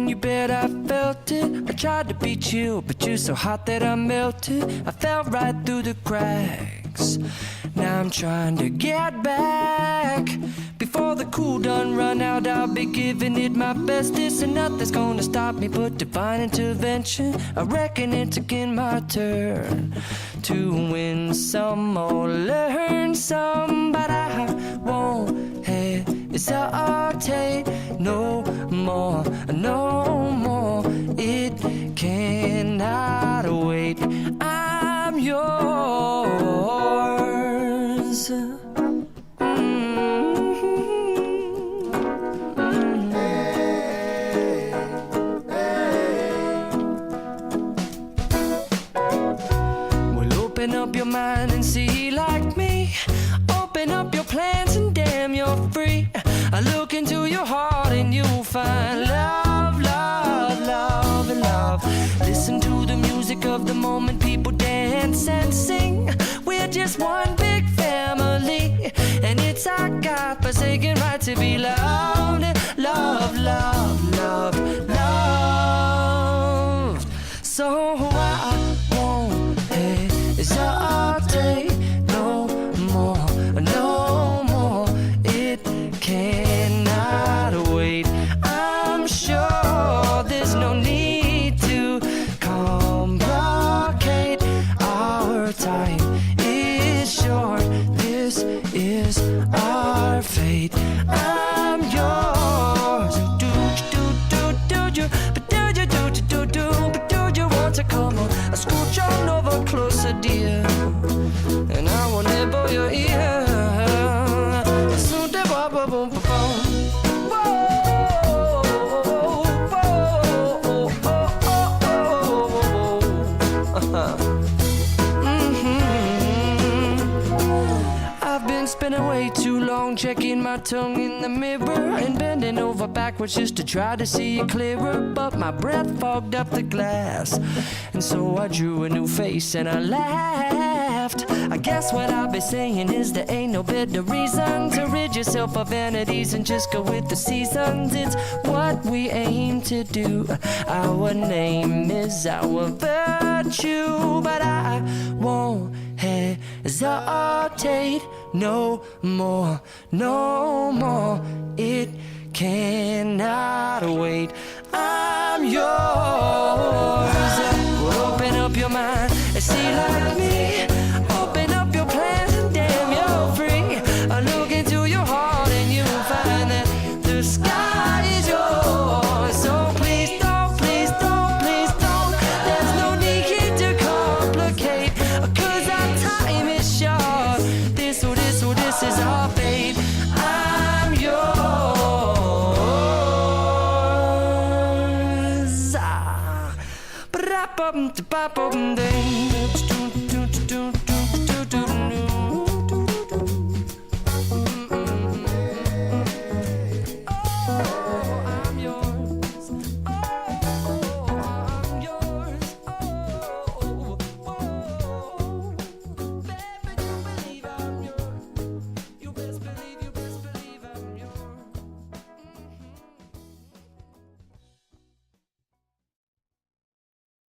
you bet I felt it. I tried to be chill, but you're so hot that I melted. I fell right through the cracks. Now I'm trying to get back. Before the cool done run out, I'll be giving it my bestest, and nothing's gonna stop me but divine intervention. I reckon it's again my turn to win some or learn some, but I won't hesitate no more, no more. It cannot wait. I'm yours. Open up your mind and see like me. Open up your plans and damn, you're free. I look into your heart and you'll find love, love, love, and love. Listen to the music of the moment, people dance and sing. We're just one big family, and it's our God-forsaken right to be loved. Love, love, love, loved. So I won't hesitate no more, no more. It cannot wait. I'm sure there's no need to complicate. Our time is short. This is our fate. I'm yours. Do you? But do you want to come on? I scooch on over closer, dear, and I will nibble your ear. Soon the boom, boom, boom, boom. I've been spending way too long checking my tongue in the mirror and bending over backwards just to try to see it clearer, but my breath fogged up the glass, and so I drew a new face and I laughed. I guess what I'll be saying is there ain't no better reason to rid yourself of vanities and just go with the seasons. It's what we aim to do. Our name is our virtue, but I won't hesitate no more, no more. It cannot wait. I'm yours. Well, open up your mind and see like me. Open up your plans and damn, you're free. I look into your heart and you'll find that the sky is yours. So please don't, please don't, please don't. There's no need to complicate, 'cause our time is short. This is our fate. I'm yours. Ba-da-bum-da-ba-bum-ding.